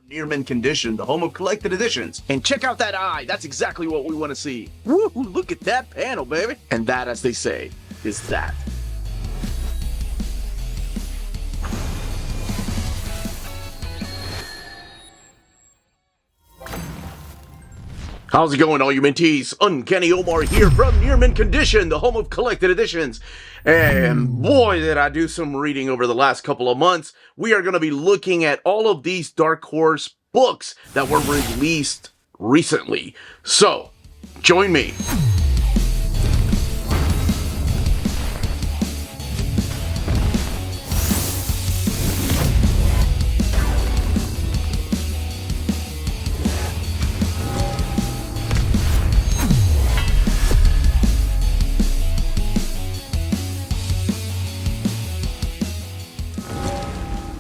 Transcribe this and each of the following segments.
Near Mint Condition, the home of collected editions. And check out that eye. That's exactly what we want to see. Woo, look at that panel, baby. And that, as they say, is that. How's it going, all you Minties? Uncanny Omar here from Near Mint Condition, the home of collected editions. And boy, did I do some reading over the last couple of months. We are going to be looking at all of these Dark Horse books that were released recently. So, join me.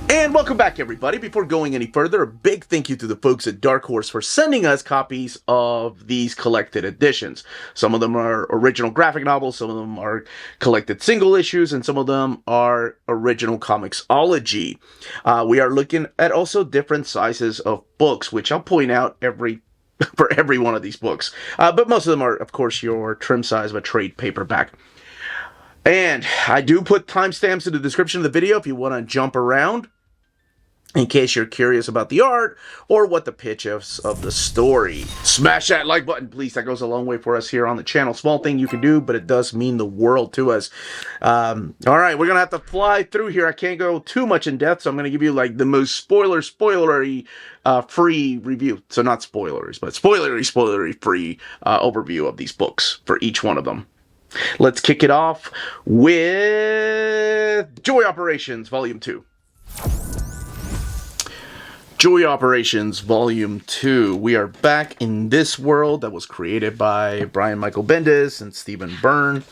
And welcome back, everybody. Before going any further, a big thank you to the folks at Dark Horse for sending us copies of these collected editions. Some of them are original graphic novels, some of them are collected single issues, and some of them are original comicsology. We are looking at also different sizes of books, which I'll point out for every one of these books. But most of them are, of course, your trim size of a trade paperback. And I do put timestamps in the description of the video if you want to jump around, in case you're curious about the art or what the pitch is of the story. Smash that like button, please. That goes a long way for us here on the channel. Small thing you can do, but it does mean the world to us. All right, we're going to have to fly through here. I can't go too much in depth, so I'm going to give you like the most spoilery free review. So not spoilers, but spoilery free overview of these books for each one of them. Let's kick it off with Joy Operations Volume 2. Joy Operations Volume 2. We are back in this world that was created by Brian Michael Bendis and Stephen Byrne,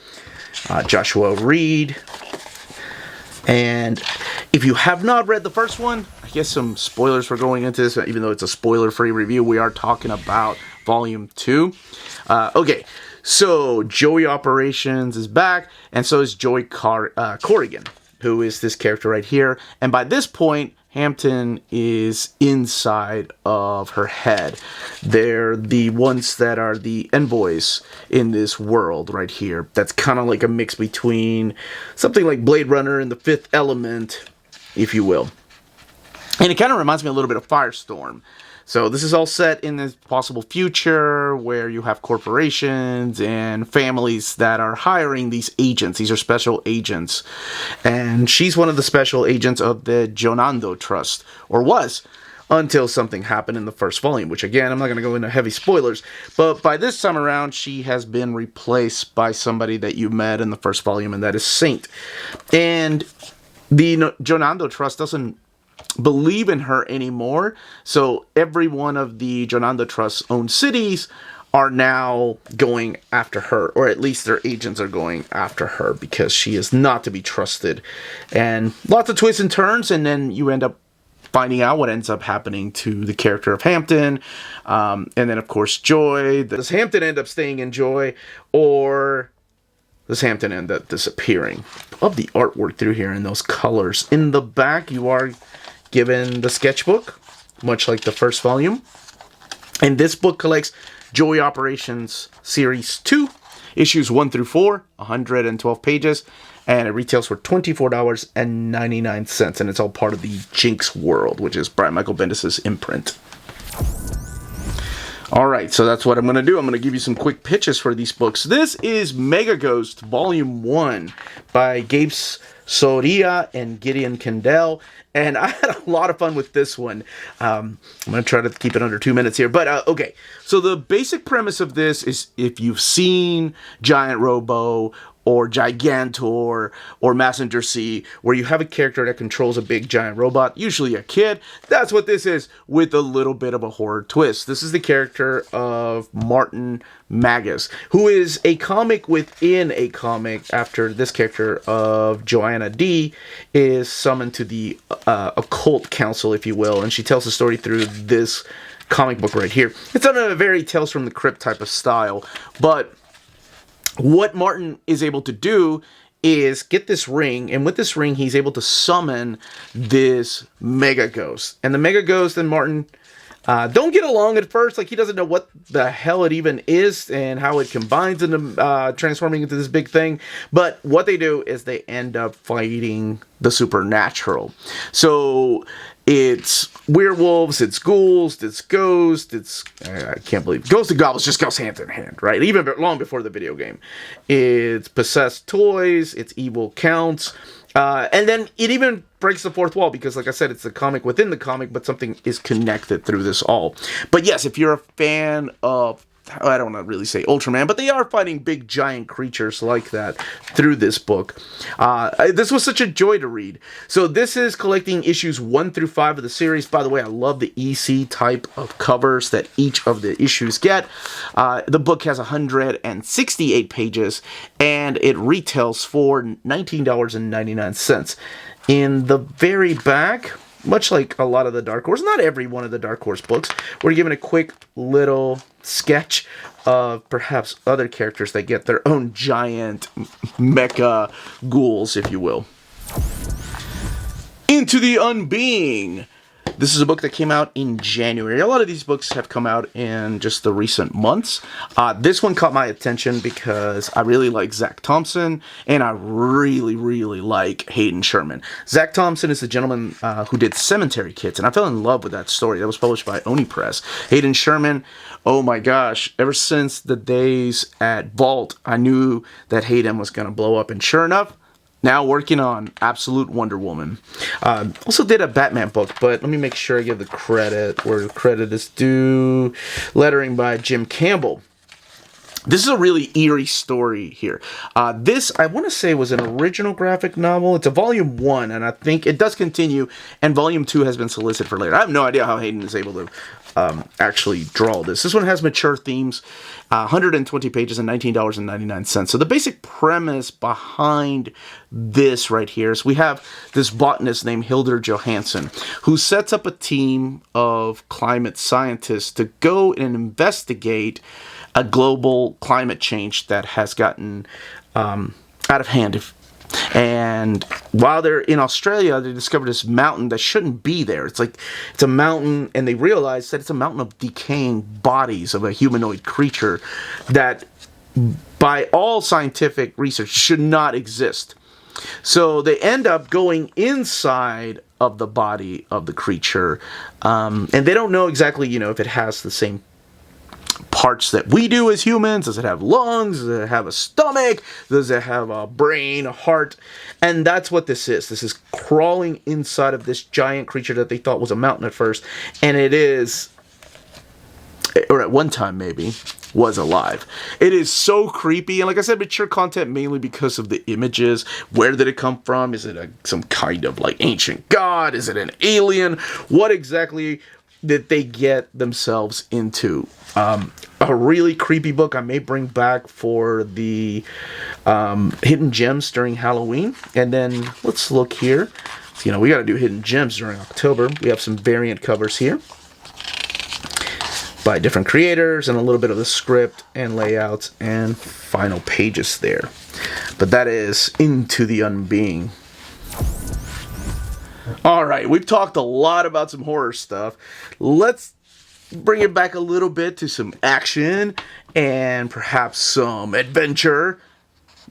Joshua Reed. And if you have not read the first one, I guess some spoilers for going into this, even though it's a spoiler-free review, we are talking about Volume 2. Okay, so Joy Operations is back, and so is Joy Corrigan, who is this character right here. And by this point, Hampton is inside of her head. They're the ones that are the envoys in this world right here. That's kind of like a mix between something like Blade Runner and the Fifth Element, if you will. And it kind of reminds me a little bit of Firestorm. So this is all set in this possible future where you have corporations and families that are hiring these agents. These are special agents. And she's one of the special agents of the Jonando Trust, or was, until something happened in the first volume, which again, I'm not going to go into heavy spoilers, but by this time around, she has been replaced by somebody that you met in the first volume, and that is Saint. And the Jonando Trust doesn't believe in her anymore, so every one of the Jonando Trust's own cities are now going after her, or at least their agents are going after her, because she is not to be trusted. And lots of twists and turns, and then you end up finding out what ends up happening to the character of Hampton, and then of course Joy. Does Hampton end up staying in Joy, or does Hampton end up disappearing? Love the artwork through here and those colors. In the back, you are given the sketchbook, much like the first volume. And this book collects Joy Operations Series 2, issues 1 through 4, 112 pages, and it retails for $24.99, and it's all part of the Jinx world, which is Brian Michael Bendis' imprint. Alright, so that's what I'm going to do. I'm going to give you some quick pitches for these books. This is MegaGhost Volume 1 by Gabe Soria and Gideon Kendall. And I had a lot of fun with this one. I'm going to try to keep it under 2 minutes here. But, okay. So the basic premise of this is, if you've seen Giant Robo or Gigantor or Messenger C, where you have a character that controls a big giant robot, usually a kid, that's what this is, with a little bit of a horror twist. This is the character of Martin Magus, who is a comic within a comic after this character of Joanna D is summoned to the occult council, if you will, and she tells the story through this comic book right here. It's on a very Tales from the Crypt type of style, but what Martin is able to do is get this ring, and with this ring, he's able to summon this Mega Ghost. And the Mega Ghost and Martin don't get along at first. Like, he doesn't know what the hell it even is and how it combines into transforming into this big thing. But what they do is they end up fighting the supernatural. So it's werewolves, it's ghouls, it's ghosts, it's... I can't believe... Ghosts and goblins just goes hand in hand, right? Even long before the video game. It's possessed toys, it's evil counts... and then it even breaks the fourth wall because, like I said, it's the comic within the comic, but something is connected through this all. But yes, if you're a fan of, I don't want to really say Ultraman, but they are fighting big giant creatures like that through this book. This was such a joy to read. So this is collecting issues 1 through 5 of the series. By the way, I love the EC type of covers that each of the issues get. The book has 168 pages, and it retails for $19.99. In the very back, much like a lot of the Dark Horse, not every one of the Dark Horse books, we're given a quick little sketch of perhaps other characters that get their own giant mecha ghouls, if you will. Into the Unbeing. This is a book that came out in January. A lot of these books have come out in just the recent months. This one caught my attention because I really like Zach Thompson, and I really, really like Hayden Sherman. Zach Thompson is the gentleman who did Cemetery Kids, and I fell in love with that story. That was published by Oni Press. Hayden Sherman, oh my gosh, ever since the days at Vault, I knew that Hayden was going to blow up, and sure enough, now working on Absolute Wonder Woman. Also did a Batman book, but let me make sure I give the credit where the credit is due. Lettering by Jim Campbell. This is a really eerie story here. This, I want to say, was an original graphic novel. It's a volume 1, and I think it does continue, and volume 2 has been solicited for later. I have no idea how Hayden is able to actually draw this. This one has mature themes, 120 pages and $19.99. So the basic premise behind this right here is we have this botanist named Hildur Johansson who sets up a team of climate scientists to go and investigate a global climate change that has gotten out of hand. And while they're in Australia, they discovered this mountain that shouldn't be there. It's a mountain, and they realize that it's a mountain of decaying bodies of a humanoid creature that, by all scientific research, should not exist. So they end up going inside of the body of the creature, and they don't know exactly, if it has the same parts that we do as humans. Does it have lungs? Does it have a stomach? Does it have a brain, a heart? And that's what this is. This is crawling inside of this giant creature that they thought was a mountain at first. And it is, or at one time maybe, was alive. It is so creepy. And like I said, mature content mainly because of the images. Where did it come from? Is it some kind of ancient god? Is it an alien? What exactly did they get themselves into? A really creepy book I may bring back for the Hidden Gems during Halloween. And then let's look here. So, we got to do Hidden Gems during October. We have some variant covers here by different creators and a little bit of the script and layouts and final pages there. But that is Into the Unbeing. Alright, we've talked a lot about some horror stuff. Let's bring it back a little bit to some action and perhaps some adventure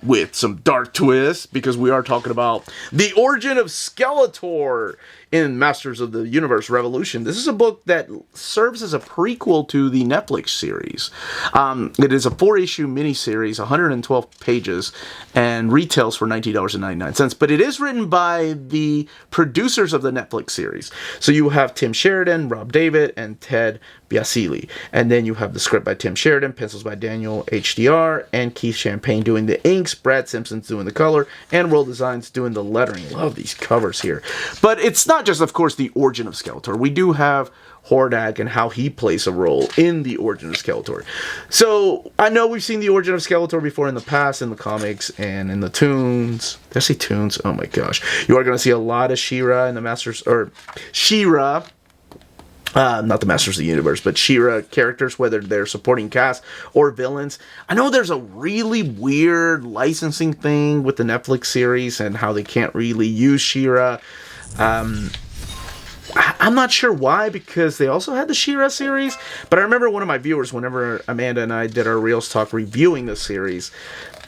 with some dark twists, because we are talking about the origin of Skeletor in Masters of the Universe Revolution. This is a book that serves as a prequel to the Netflix series. It is a 4-issue miniseries, 112 pages, and retails for $19.99. But it is written by the producers of the Netflix series. So you have Tim Sheridan, Rob David, and Ted Biasili. And then you have the script by Tim Sheridan, pencils by Daniel HDR, and Keith Champagne doing the inks, Brad Simpson's doing the color, and World Designs doing the lettering. Love these covers here. But it's not just, of course, the origin of Skeletor. We do have Hordak and how he plays a role in the origin of Skeletor. So, I know we've seen the origin of Skeletor before in the past, in the comics, and in the tunes. Did I say tunes? Oh my gosh. You are going to see a lot of She-Ra in the Masters, or She-Ra Not the Masters of the Universe, but She-Ra characters, whether they're supporting cast or villains. I know there's a really weird licensing thing with the Netflix series and how they can't really use She-Ra. I'm not sure why, because they also had the She-Ra series, but I remember one of my viewers, whenever Amanda and I did our Reels Talk reviewing the series,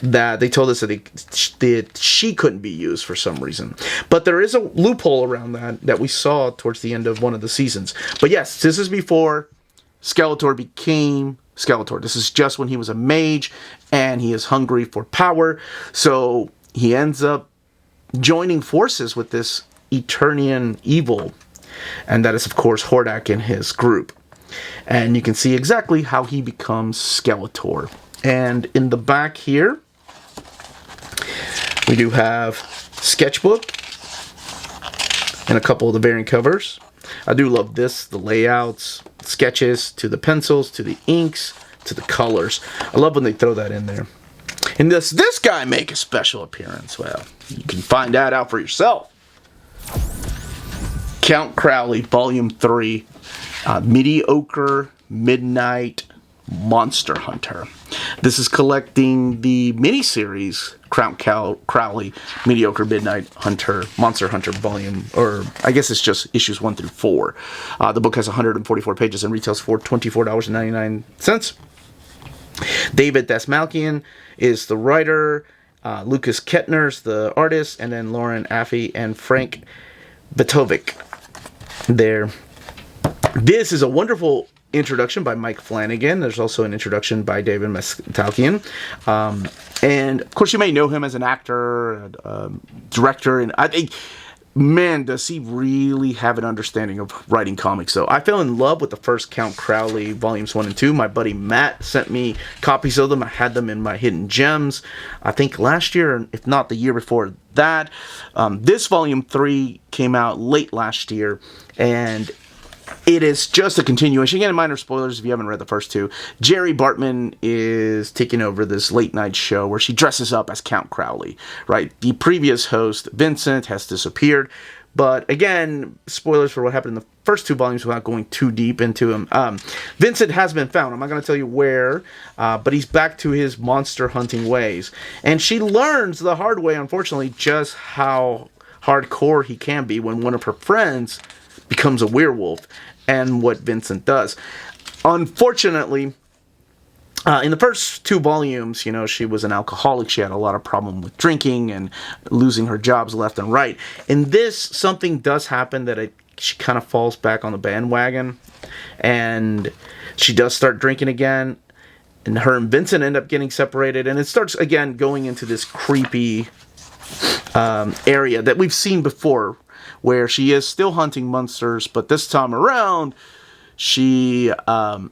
that they told us that she couldn't be used for some reason. But there is a loophole around that we saw towards the end of one of the seasons. But yes, this is before Skeletor became Skeletor. This is just when he was a mage, and he is hungry for power, so he ends up joining forces with this Eternian evil. And that is, of course, Hordak and his group. And you can see exactly how he becomes Skeletor. And in the back here, we do have sketchbook and a couple of the variant covers. I do love this, the layouts, sketches, to the pencils, to the inks, to the colors. I love when they throw that in there. And does this guy make a special appearance? Well, you can find that out for yourself. Count Crowley, Volume 3, Mediocre Midnight Monster Hunter. This is collecting the miniseries Count Crowley, Mediocre Midnight Monster Hunter Volume, or I guess it's just issues 1 through 4. The book has 144 pages and retails for $24.99. David Dasmalkian is the writer, Lucas Kettner's the artist, and then Lauren Affey and Frank Vitovic there. This is a wonderful introduction by Mike Flanagan. There's also an introduction by David Mastalkian. And of course, you may know him as an actor, director, and I think, man, does he really have an understanding of writing comics. So I fell in love with the first Count Crowley volumes 1 and 2. My buddy Matt sent me copies of them. I had them in my hidden gems, I think last year, if not the year before that. This volume 3 came out late last year, and it is just a continuation. Again, minor spoilers if you haven't read the first two. Jerry Bartman is taking over this late night show where she dresses up as Count Crowley, right? The previous host, Vincent, has disappeared. But again, spoilers for what happened in the first 2 volumes without going too deep into him. Vincent has been found. I'm not going to tell you where, but he's back to his monster hunting ways. And she learns the hard way, unfortunately, just how hardcore he can be when one of her friends becomes a werewolf, and what Vincent does. Unfortunately, in the first 2 volumes, she was an alcoholic. She had a lot of problem with drinking and losing her jobs left and right. In this, something does happen that she kind of falls back on the bandwagon, and she does start drinking again, and her and Vincent end up getting separated, and it starts again going into this creepy area that we've seen before, where she is still hunting monsters, but this time around, I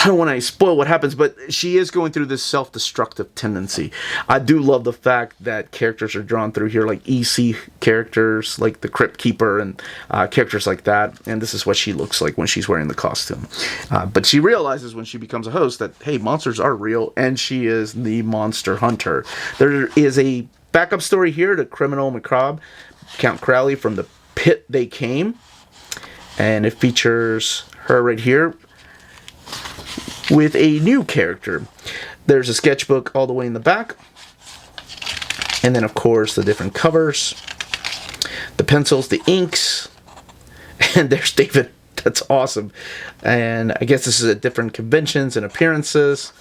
don't want to spoil what happens, but she is going through this self-destructive tendency. I do love the fact that characters are drawn through here, like EC characters, like the Crypt Keeper, and characters like that, and this is what she looks like when she's wearing the costume. But she realizes when she becomes a host that, hey, monsters are real, and she is the monster hunter. There is a backup story here to Criminal Macabre, Count Crowley from the Pit They Came, and it features her right here with a new character. There's a sketchbook all the way in the back, and then of course the different covers, the pencils, the inks, and there's David. That's awesome. And I guess this is at different conventions and appearances.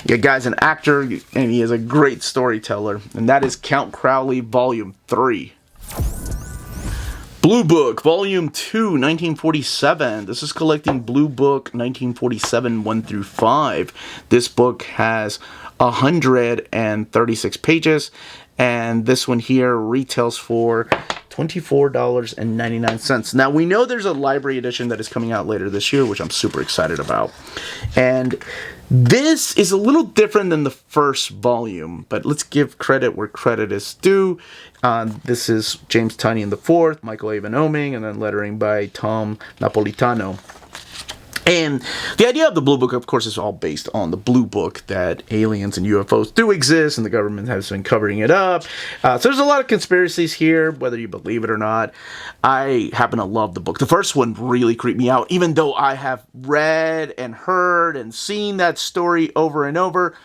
Yeah, guy's an actor, and he is a great storyteller, and that is Count Crowley Volume 3. Blue Book, Volume 2, 1947. This is collecting Blue Book 1947 1 through 5. This book has 136 pages, and this one here retails for $24.99. Now, we know there's a library edition that is coming out later this year, which I'm super excited about. And this is a little different than the first volume, but let's give credit where credit is due. This is James Tynion IV, Michael Avon Oeming, and then lettering by Tom Napolitano. And the idea of the Blue Book, of course, is all based on the Blue Book, that aliens and UFOs do exist, and the government has been covering it up. So there's a lot of conspiracies here, whether you believe it or not. I happen to love the book. The first one really creeped me out, even though I have read and heard and seen that story over and over.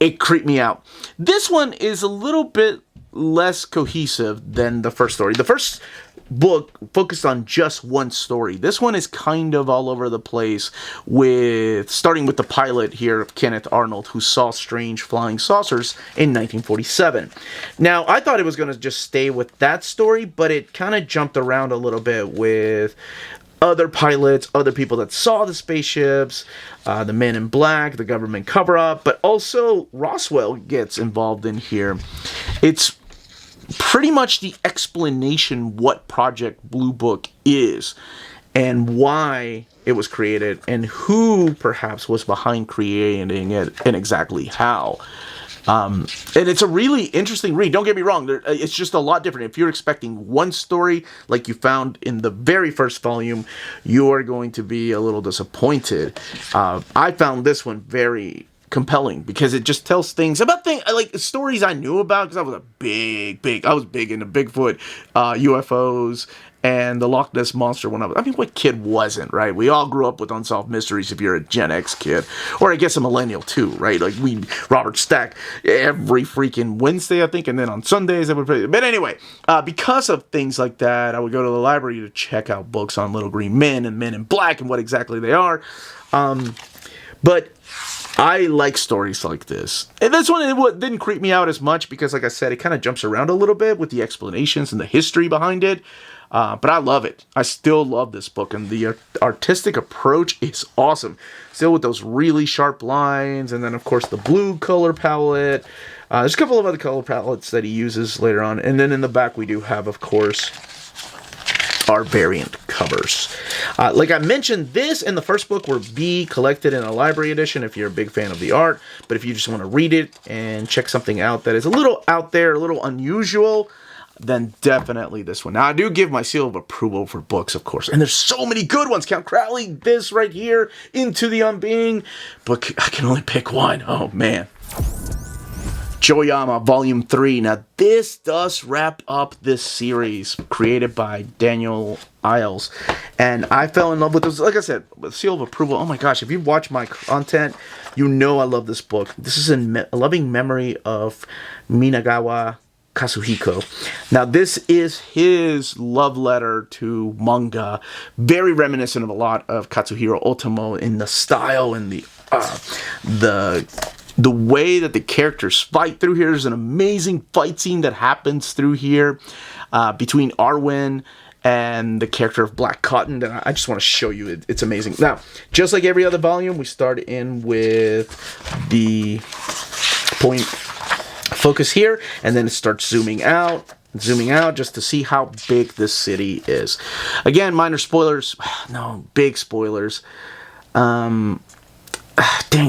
It creeped me out. This one is a little bit less cohesive than the first story. The first book focused on just one story. This one is kind of all over the place, with starting with the pilot here of Kenneth Arnold, who saw strange flying saucers in 1947. Now, I thought it was going to just stay with that story, but it kind of jumped around a little bit with other pilots, other people that saw the spaceships, the Men in Black, the government cover-up, but also Roswell gets involved in here. It's pretty much the explanation what Project Blue Book is and why it was created and who perhaps was behind creating it and exactly how. And it's a really interesting read. Don't get me wrong. It's just a lot different. If you're expecting one story like you found in the very first volume, you're going to be a little disappointed. I found this one very compelling because it just tells things about like stories I knew about, because I was I was big into Bigfoot, UFOs, and the Loch Ness Monster when what kid wasn't, right? We all grew up with Unsolved Mysteries if you're a Gen X kid, or I guess a millennial too, right? Like Robert Stack every freaking Wednesday, I think, and then on Sundays I would play. But anyway, because of things like that, I would go to the library to check out books on Little Green Men and Men in Black and what exactly they are. But I like stories like this. And this one, it didn't creep me out as much because, like I said, it kind of jumps around a little bit with the explanations and the history behind it. But I love it. I still love this book, and the artistic approach is awesome. Still with those really sharp lines, and then, of course, the blue color palette. There's a couple of other color palettes that he uses later on. And then in the back, we do have, of course, our variant covers. Like I mentioned, this and the first book were collected in a library edition if you're a big fan of the art. But if you just want to read it and check something out that is a little out there, a little unusual, then definitely this one. Now, I do give my seal of approval for books, of course. And there's so many good ones. Count Crowley, this right here, Into the Unbeing. But I can only pick one. Oh, man. Joyama Volume 3. Now, this does wrap up this series created by Daniel Iles. And I fell in love with this. Like I said, with seal of approval. Oh my gosh, if you've watched my content, you know I love this book. This is a loving memory of Minagawa Kazuhiko. Now, this is his love letter to manga. Very reminiscent of a lot of Katsuhiro Otomo in the style and the way that the characters fight through here. There's an amazing fight scene that happens through here between Arwen and the character of Black Cotton. And I just want to show you. It's amazing. Now, just like every other volume, we start in with the point focus here, and then it starts zooming out just to see how big this city is. Again, minor spoilers. No, big spoilers. Dang,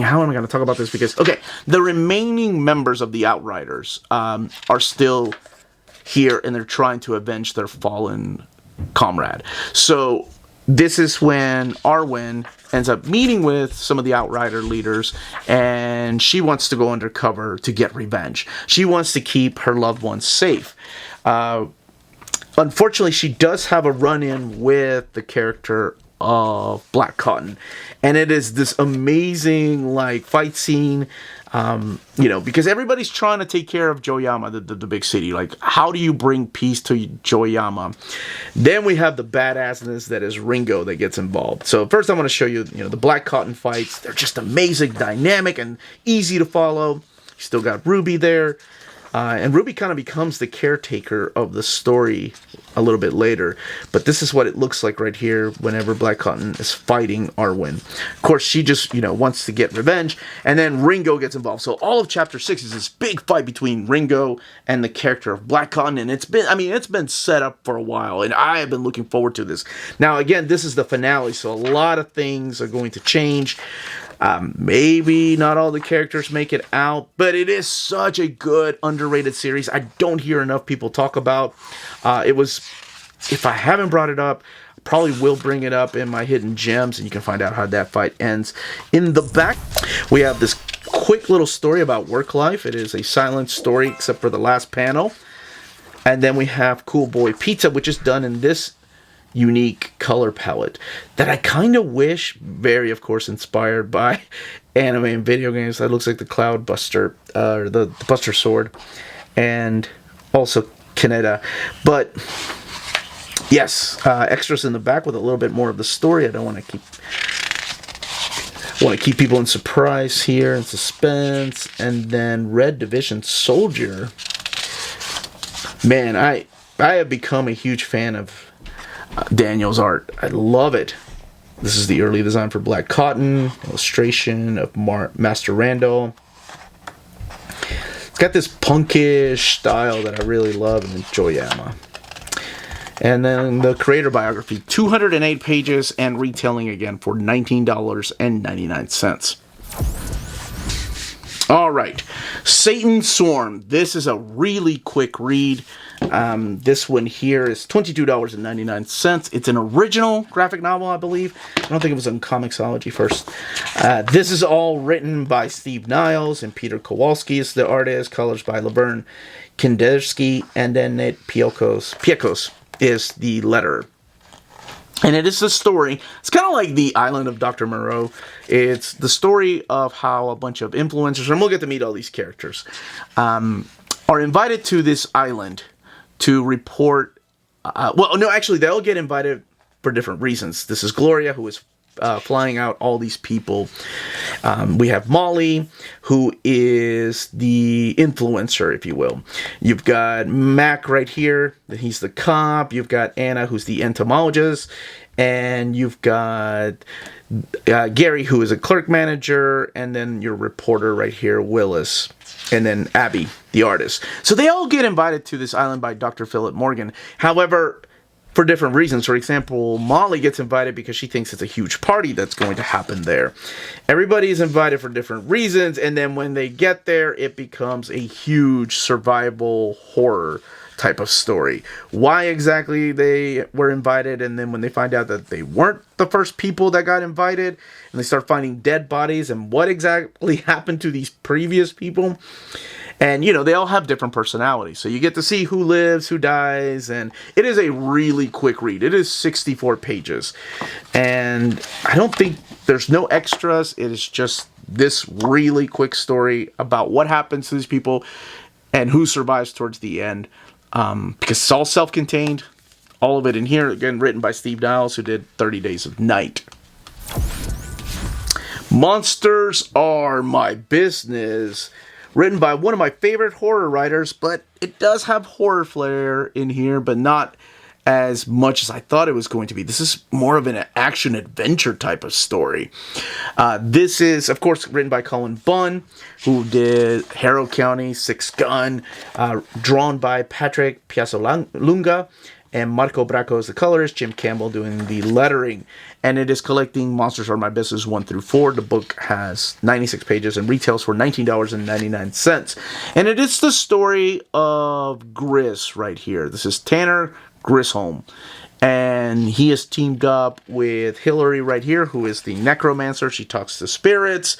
how am I going to talk about this? Because, okay, the remaining members of the Outriders are still here, and they're trying to avenge their fallen comrade. So this is when Arwen ends up meeting with some of the Outrider leaders, and she wants to go undercover to get revenge. She wants to keep her loved ones safe. Unfortunately, she does have a run-in with the character of Black Cotton, and it is this amazing fight scene, because everybody's trying to take care of Joyama, the big city. Like, how do you bring peace to Joyama? Then we have the badassness that is Ringo that gets involved. So first I want to show you, the Black Cotton fights. They're just amazing, dynamic, and easy to follow. You still got Ruby there. And Ruby kind of becomes the caretaker of the story a little bit later. But this is what it looks like right here whenever Black Cotton is fighting Arwen. Of course, she just, wants to get revenge. And then Ringo gets involved. So all of Chapter 6 is this big fight between Ringo and the character of Black Cotton. And it's been set up for a while. And I have been looking forward to this. Now, again, this is the finale. So a lot of things are going to change. Maybe not all the characters make it out, but it is such a good, underrated series. I don't hear enough people talk about. It was, if I haven't brought it up, probably will bring it up in my hidden gems, and you can find out how that fight ends. In the back, we have this quick little story about work life. It is a silent story except for the last panel. And then we have Cool Boy Pizza, which is done in this unique color palette that I kind of wish, very of course inspired by anime and video games. That looks like the Cloud Buster, or the Buster Sword, and also Kaneda. But yes, extras in the back with a little bit more of the story. I don't want to keep people in surprise here and suspense. And then Red Division Soldier. Man, I have become a huge fan of Daniel's art. I love it. This is the early design for Black Cotton, illustration of Master Randall. It's got this punkish style that I really love in Joyama. And then the creator biography, 208 pages and retailing again for $19.99. All right, Satan Swarm. This is a really quick read. This one here is $22.99. It's an original graphic novel, I believe. I don't think it was on Comixology first. This is all written by Steve Niles, and Peter Kowalski is the artist. Colors by Laverne Kindersky, and then Nate Piekos is the letterer. And it is the story, it's kind of like the Island of Dr. Moreau. It's the story of how a bunch of influencers, and we'll get to meet all these characters, are invited to this island to report, well, no, actually, they'll get invited for different reasons. This is Gloria, who is flying out all these people. We have Molly, who is the influencer, if you will. You've got Mac right here. He's the cop. You've got Anna, who's the entomologist. And you've got Gary, who is a clerk manager. And then your reporter right here, Willis. And then Abby, the artist. So they all get invited to this island by Dr. Philip Morgan. However, for different reasons. For example, Molly gets invited because she thinks it's a huge party that's going to happen there. Everybody is invited for different reasons, and then when they get there, it becomes a huge survival horror type of story. Why exactly they were invited, and then when they find out that they weren't the first people that got invited, and they start finding dead bodies, and what exactly happened to these previous people. And, you know, they all have different personalities. So you get to see who lives, who dies. And it is a really quick read. It is 64 pages. And I don't think there's no extras. It is just this really quick story about what happens to these people and who survives towards the end. Because it's all self-contained. All of it in here. Again, written by Steve Niles, who did 30 Days of Night. Monsters Are My Business. Written by one of my favorite horror writers, but it does have horror flair in here, but not as much as I thought it was going to be. This is more of an action-adventure type of story. This is, of course, written by Colin Bunn, who did Harrow County, Six Gun, drawn by Patrick Piazzolunga, and Marco Bracco is the colorist, Jim Campbell doing the lettering. And it is collecting Monsters Are My Business 1 through 4. The book has 96 pages and retails for $19.99. And it is the story of Gris right here. This is Tanner Grisholm. And he is teamed up with Hillary right here, who is the necromancer. She talks to spirits.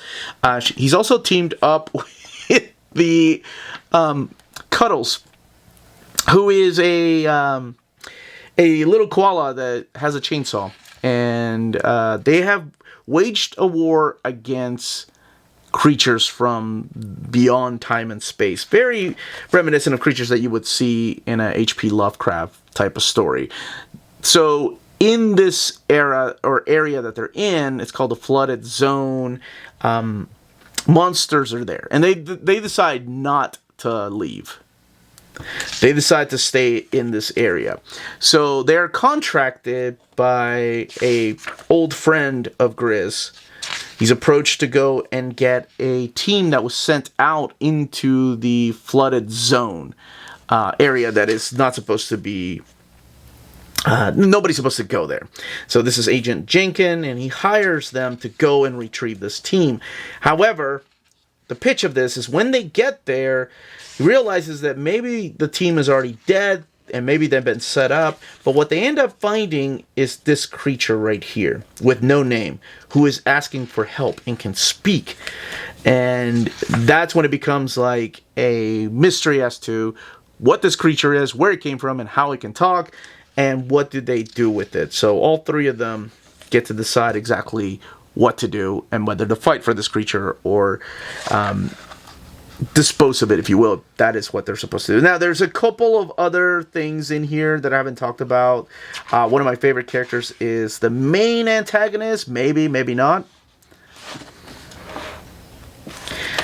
He's also teamed up with the Cuddles, who is a little koala that has a chainsaw. And they have waged a war against creatures from beyond time and space. Very reminiscent of creatures that you would see in a H.P. Lovecraft type of story. So in this era or area that they're in, it's called the Flooded Zone. Monsters are there. And they decide not to leave. They decide to stay in this area. So they're contracted by a old friend of Gris. He's approached to go and get a team that was sent out into the flooded zone area that is not supposed to be... nobody's supposed to go there. So this is Agent Jenkin, and he hires them to go and retrieve this team. However, the pitch of this is when they get there, he realizes that maybe the team is already dead, and maybe they've been set up, but what they end up finding is this creature right here with no name who is asking for help and can speak. And that's when it becomes like a mystery as to what this creature is, where it came from, and how it can talk, and what did they do with it. So all three of them get to decide exactly what to do and whether to fight for this creature or dispose of it, if you will. That is what they're supposed to do. Now, there's a couple of other things in here that I haven't talked about. One of my favorite characters is the main antagonist, maybe not.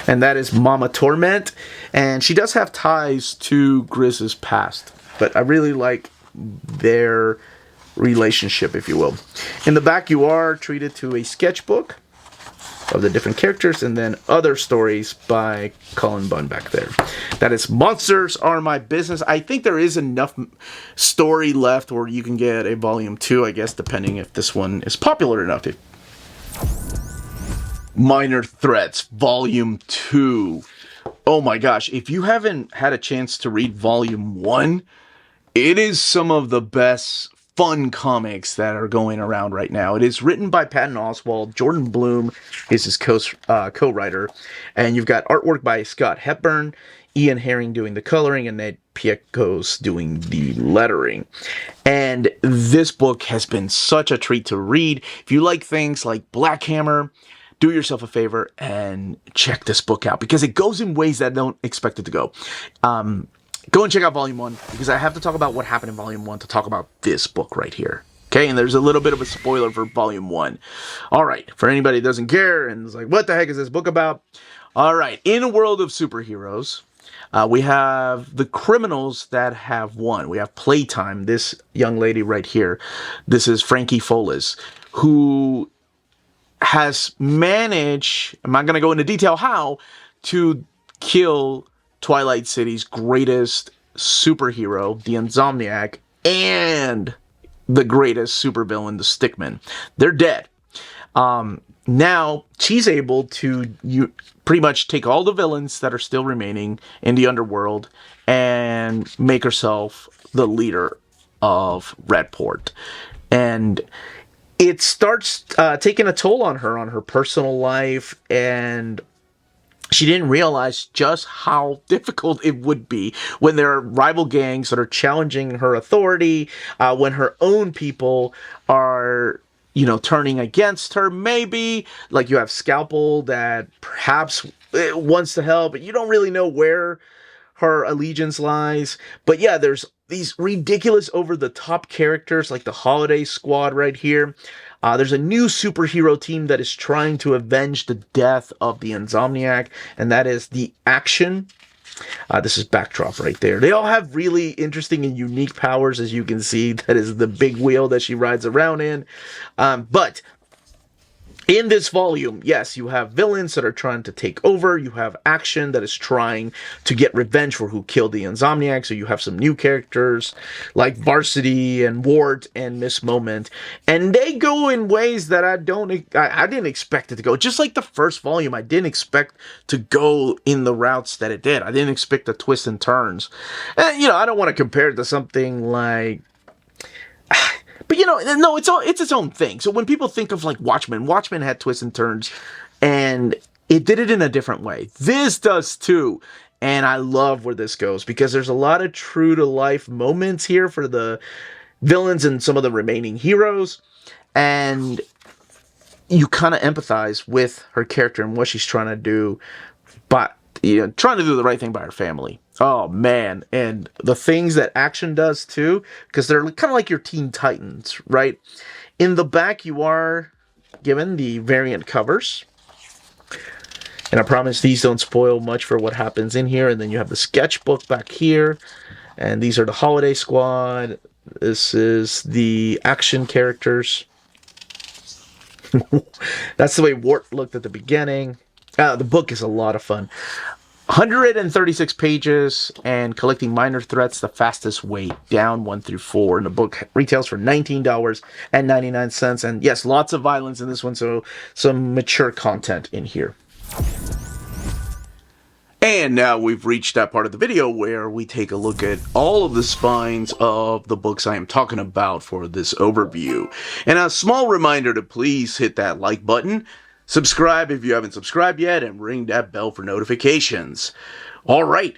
And that is Mama Torment. And she does have ties to Grizz's past. But I really like their relationship, if you will. In the back, you are treated to a sketchbook of the different characters, and then other stories by Cullen Bunn back there. That is Monsters Are My Business. I think there is enough story left where you can get a volume 2, I guess, depending if this one is popular enough. Minor Threats, volume 2. Oh my gosh, if you haven't had a chance to read volume 1, it is some of the best fun comics that are going around right now. It is written by Patton Oswalt. Jordan Bloom is his co-writer. And you've got artwork by Scott Hepburn, Ian Herring doing the coloring, and Ned Piekos doing the lettering. And this book has been such a treat to read. If you like things like Black Hammer, do yourself a favor and check this book out, because it goes in ways that I don't expect it to go. Go and check out Volume 1, because I have to talk about what happened in Volume 1 to talk about this book right here. Okay, and there's a little bit of a spoiler for Volume 1. Alright, for anybody that doesn't care and is like, what the heck is this book about? Alright, in a world of superheroes, we have the criminals that have won. We have Playtime, this young lady right here. This is Frankie Foles, who has managed, I'm not going to go into detail how, to kill Twilight City's greatest superhero, the Insomniac, and the greatest supervillain, the Stickman. They're dead. Now, she's able to pretty much take all the villains that are still remaining in the underworld and make herself the leader of Redport. And it starts taking a toll on her personal life, and she didn't realize just how difficult it would be when there are rival gangs that are challenging her authority, when her own people are, turning against her. Maybe, like, you have Scalpel that perhaps wants to help, but you don't really know where her allegiance lies. But yeah, there's these ridiculous over-the-top characters like the Holiday Squad right here. There's a new superhero team that is trying to avenge the death of the Insomniac, and that is the Action. This is Backdrop right there. They all have really interesting and unique powers, as you can see. That is the big wheel that she rides around in. But in this volume, yes, you have villains that are trying to take over. You have Action that is trying to get revenge for who killed the Insomniac. So you have some new characters like Varsity and Wart and Miss Moment. And they go in ways that I didn't expect it to go. Just like the first volume, I didn't expect to go in the routes that it did. I didn't expect the twists and turns. And, I don't want to compare it to something like... But, no, it's its own thing. So when people think of, like, Watchmen had twists and turns, and it did it in a different way. This does, too. And I love where this goes, because there's a lot of true-to-life moments here for the villains and some of the remaining heroes. And you kind of empathize with her character and what she's trying to do, but, trying to do the right thing by her family. Oh, man. And the things that Action does, too, because they're kind of like your Teen Titans, right? In the back, you are given the variant covers. And I promise these don't spoil much for what happens in here. And then you have the sketchbook back here. And these are the Holiday Squad. This is the Action characters. That's the way Wart looked at the beginning. The book is a lot of fun. 136 pages, and collecting Minor Threats the fastest way, down 1 through 4. And the book retails for $19.99. And yes, lots of violence in this one, so some mature content in here. And now we've reached that part of the video where we take a look at all of the spines of the books I am talking about for this overview. And a small reminder to please hit that like button, subscribe if you haven't subscribed yet, and ring that bell for notifications. All right,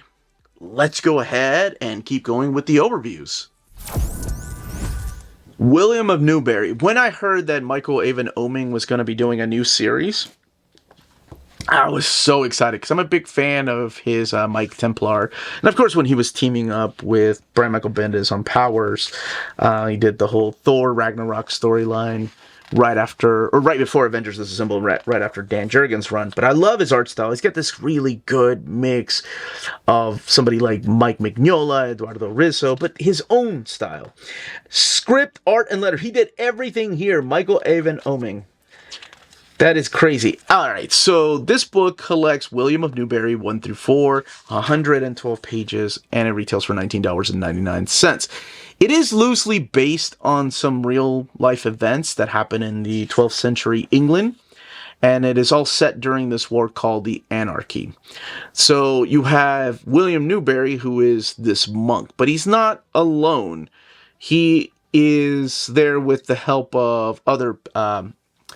let's go ahead and keep going with the overviews. William of Newbury. When I heard that Michael Avon Oeming was going to be doing a new series, I was so excited because I'm a big fan of his Mike Templar. And of course, when he was teaming up with Brian Michael Bendis on Powers, he did the whole Thor Ragnarok storyline right before Avengers Assemble, right after Dan Jurgens' run. But I love his art style. He's got this really good mix of somebody like Mike Mignola, Eduardo Rizzo, but his own style. Script, art, and letter. He did everything here. Michael Avon Oeming. That is crazy. Alright, so this book collects William of Newbury 1 through 4, 112 pages, and it retails for $19.99. It is loosely based on some real-life events that happen in the 12th century England, and it is all set during this war called the Anarchy. So you have William Newbury, who is this monk, but he's not alone. He is there with the help of other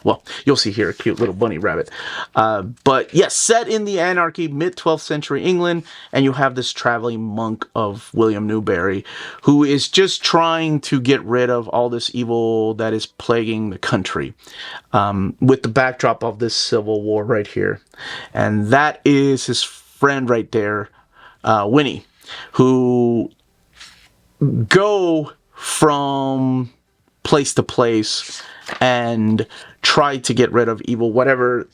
well, you'll see here a cute little bunny rabbit. But yes, set in the Anarchy, mid-12th century England, and you have this traveling monk of William Newbury, who is just trying to get rid of all this evil that is plaguing the country, with the backdrop of this civil war right here. And that is his friend right there, Winnie, who go from place to place and try to get rid of evil, whatever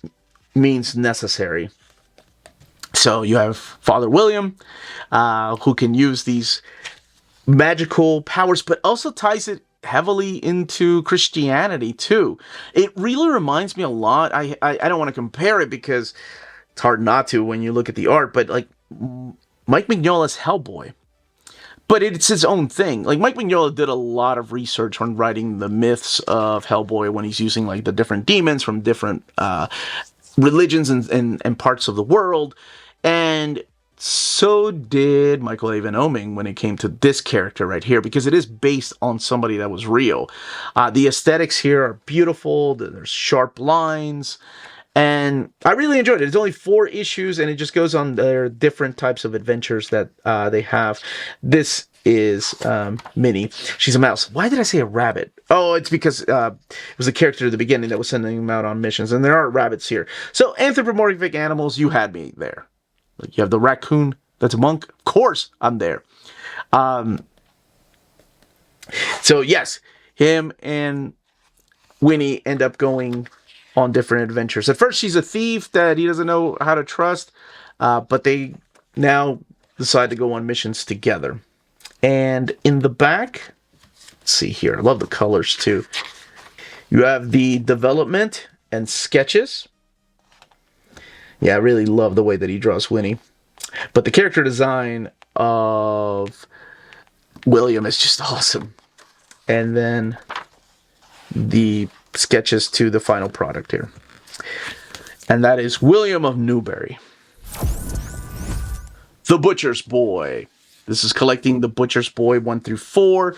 means necessary. So you have Father William, who can use these magical powers, but also ties it heavily into Christianity too. It really reminds me a lot. I don't want to compare it because it's hard not to when you look at the art, but like Mike Mignola's Hellboy. But it's his own thing. Like, Mike Mignola did a lot of research on writing the myths of Hellboy when he's using, like, the different demons from different religions and parts of the world. And so did Michael Avon Oeming when it came to this character right here, because it is based on somebody that was real. The aesthetics here are beautiful. There's sharp lines. And I really enjoyed it. It's only 4 issues, and it just goes on their different types of adventures that they have. This is Minnie. She's a mouse. Why did I say a rabbit? Oh, it's because it was a character at the beginning that was sending them out on missions, and there are rabbits here. So, anthropomorphic animals, you had me there. Like, you have the raccoon that's a monk. Of course, I'm there. So, yes, him and Winnie end up going on different adventures. At first, she's a thief that he doesn't know how to trust, but they now decide to go on missions together. And in the back, let's see here, I love the colors too. You have the development and sketches. Yeah, I really love the way that he draws Winnie. But the character design of William is just awesome. And then the sketches to the final product here. And that is William of Newbury. The Butcher's Boy. This is collecting The Butcher's Boy 1 through 4.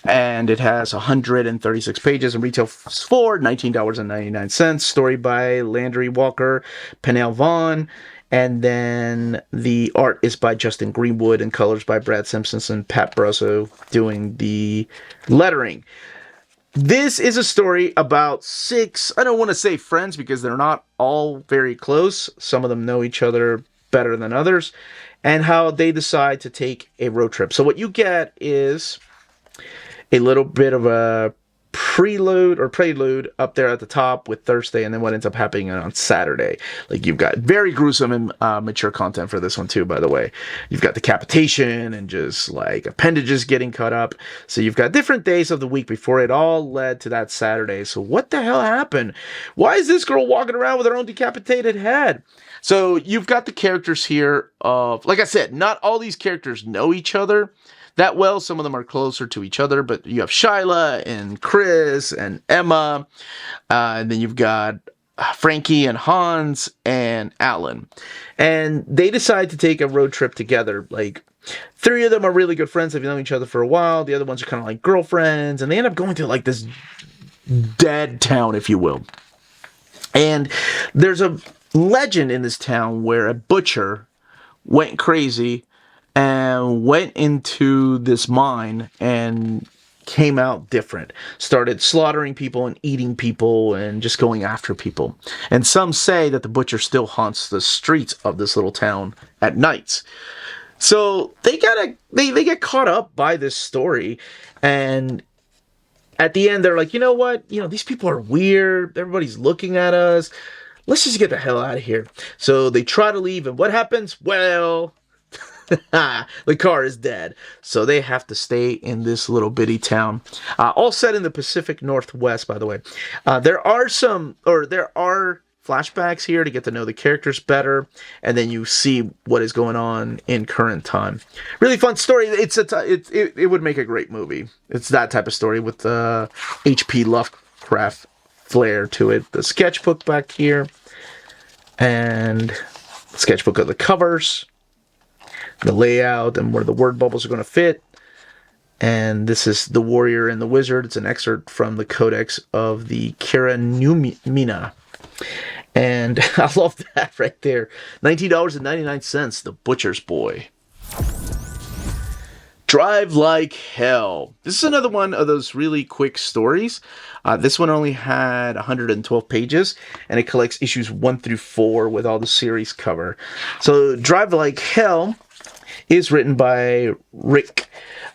And it has 136 pages and retails for $19.99. Story by Landry Walker, Pennell Vaughn. And then the art is by Justin Greenwood and colors by Brad Simpson and Pat Brasso doing the lettering. This is a story about 6, I don't want to say friends because they're not all very close. Some of them know each other better than others. And how they decide to take a road trip. So what you get is a little bit of a prelude up there at the top with Thursday, and then what ends up happening on Saturday. Like, you've got very gruesome and mature content for this one too, by the way. You've got decapitation and just like appendages getting cut up. So you've got different days of the week before it all led to that Saturday. So what the hell happened? Why is this girl walking around with her own decapitated head? So you've got the characters here of, like I said, not all these characters know each other that well. Some of them are closer to each other, but you have Shyla and Chris and Emma, and then you've got Frankie and Hans and Alan. And they decide to take a road trip together. Like, 3 of them are really good friends. They've known each other for a while. The other ones are kind of like girlfriends. And they end up going to like this dead town, if you will. And there's a legend in this town where a butcher went crazy and went into this mine and came out different. Started slaughtering people and eating people and just going after people. And some say that the butcher still haunts the streets of this little town at nights. So they get caught up by this story, and at the end they're like, you know what? These people are weird. Everybody's looking at us. Let's just get the hell out of here. So they try to leave, and what happens? Well, the car is dead. So they have to stay in this little bitty town. All set in the Pacific Northwest, by the way. There are flashbacks here to get to know the characters better, and then you see what is going on in current time. Really fun story. It would make a great movie. It's that type of story with the H.P. Lovecraft flair to it. The sketchbook back here, and the sketchbook of the covers, the layout, and where the word bubbles are going to fit. And this is The Warrior and the Wizard. It's an excerpt from the Codex of the Kira Numina. And I love that right there. $19.99, The Butcher's Boy. Drive Like Hell. This is another one of those really quick stories. This one only had 112 pages, and it collects issues 1 through 4 with all the series cover. So Drive Like Hell is written by Rick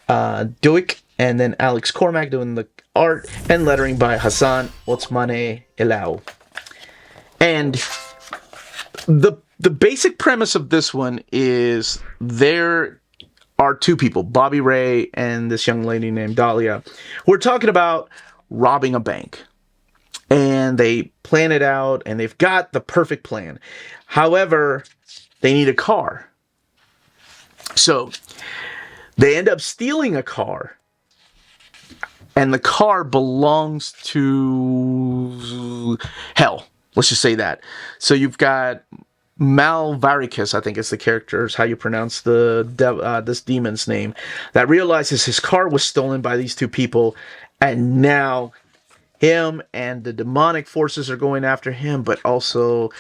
Duick, and then Alex Cormack doing the art, and lettering by Hassan Otsmane Elau. And the basic premise of this one is there are 2 people, Bobby Ray and this young lady named Dahlia, who are talking about robbing a bank. And they plan it out, and they've got the perfect plan. However, they need a car. So they end up stealing a car. And the car belongs to hell. Let's just say that. So you've got Malvaricus, I think it's the character, is how you pronounce this demon's name, that realizes his car was stolen by these 2 people, and now him and the demonic forces are going after him, but also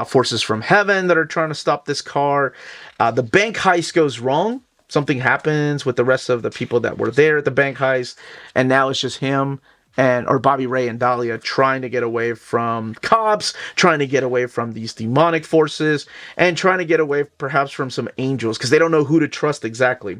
forces from heaven that are trying to stop this car. The bank heist goes wrong. Something happens with the rest of the people that were there at the bank heist, and now it's just him or Bobby Ray and Dahlia trying to get away from cops, trying to get away from these demonic forces, and trying to get away perhaps from some angels, because they don't know who to trust exactly.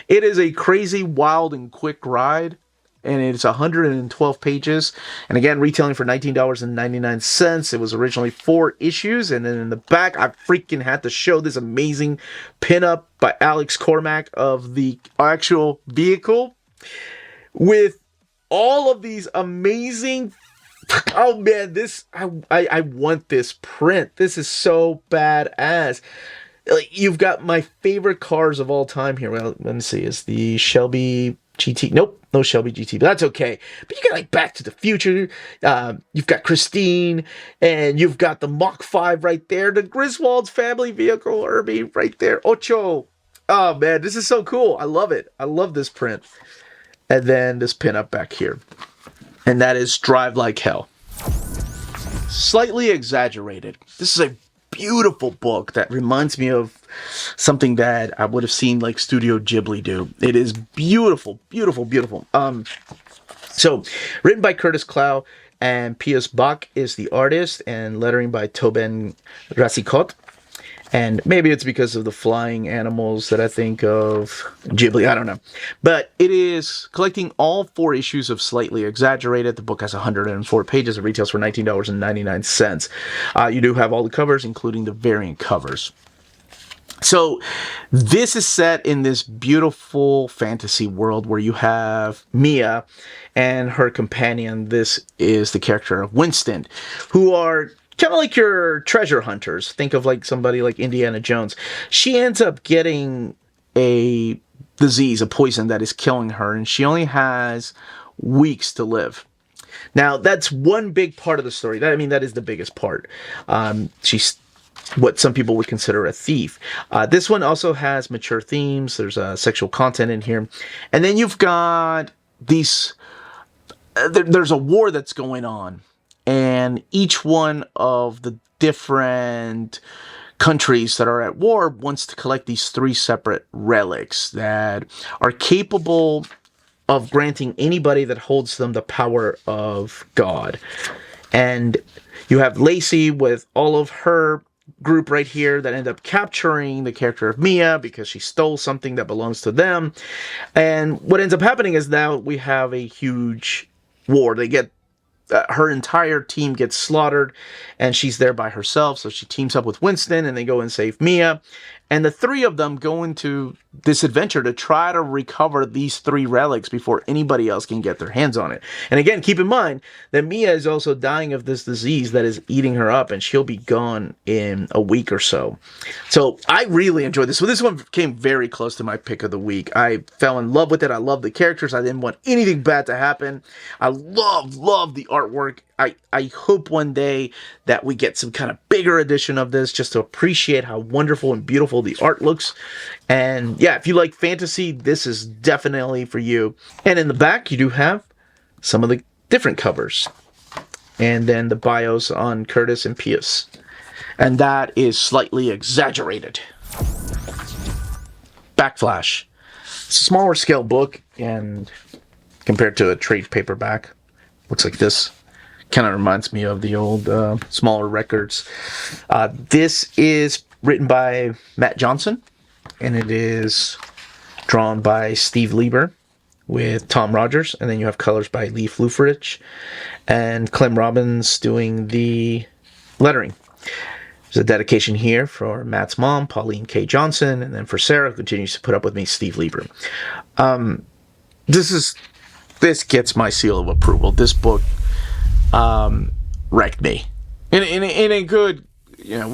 It is a crazy, wild, and quick ride, and it's 112 pages, and again, retailing for $19.99. It was originally 4 issues, and then in the back, I freaking had to show this amazing pinup by Alex Cormack of the actual vehicle, with all of these amazing... Oh man, I want this print. This is so badass. Like, you've got my favorite cars of all time here. Well, let me see. Is the Shelby GT? Nope, no Shelby GT, but that's okay. But you got like Back to the Future. You've got Christine, and you've got the Mach 5 right there. The Griswold's family vehicle, Herbie, right there. Ocho. Oh man, this is so cool. I love it. I love this print. And then this pinup back here. And that is Drive Like Hell. Slightly Exaggerated. This is a beautiful book that reminds me of something that I would have seen like Studio Ghibli do. It is beautiful, beautiful, beautiful. So, written by Curtis Clow, and Pius Bach is the artist, and lettering by Tobin Racicot. And maybe it's because of the flying animals that I think of Ghibli. I don't know. But it is collecting all 4 issues of Slightly Exaggerated. The book has 104 pages. It retails for $19.99. You do have all the covers, including the variant covers. So this is set in this beautiful fantasy world where you have Mia and her companion. This is the character of Winston, who are kind of like your treasure hunters. Think of like somebody like Indiana Jones. She ends up getting a disease, a poison that is killing her, and she only has weeks to live. Now, that's one big part of the story. That is the biggest part. She's what some people would consider a thief. This one also has mature themes. There's sexual content in here. And then you've got these... there's a war that's going on. And each one of the different countries that are at war wants to collect these 3 separate relics that are capable of granting anybody that holds them the power of God. And you have Lacey with all of her group right here that end up capturing the character of Mia because she stole something that belongs to them. And what ends up happening is now we have a huge war. They get her entire team gets slaughtered, and she's there by herself, so she teams up with Winston, and they go and save Mia. And the 3 of them go into this adventure to try to recover these 3 relics before anybody else can get their hands on it. And again, keep in mind that Mia is also dying of this disease that is eating her up, and she'll be gone in a week or so. So I really enjoyed this. So this one came very close to my pick of the week. I fell in love with it. I love the characters. I didn't want anything bad to happen. I love the artwork. I hope one day that we get some kind of bigger edition of this just to appreciate how wonderful and beautiful the art looks. And yeah, if you like fantasy, this is definitely for you. And in the back, you do have some of the different covers. And then the bios on Curtis and Pius. And that is slightly exaggerated. Backflash. It's a smaller scale book, and compared to a trade paperback, looks like this. Kind of reminds me of the old smaller records. This is written by Matt Johnson, and it is drawn by Steve Lieber with Tom Rogers, and then you have colors by Lee Flufrich and Clem Robbins doing the lettering. There's a dedication here for Matt's mom, Pauline K. Johnson, and then for Sarah, who continues to put up with me, Steve Lieber. This gets my seal of approval. This book wrecked me in a good,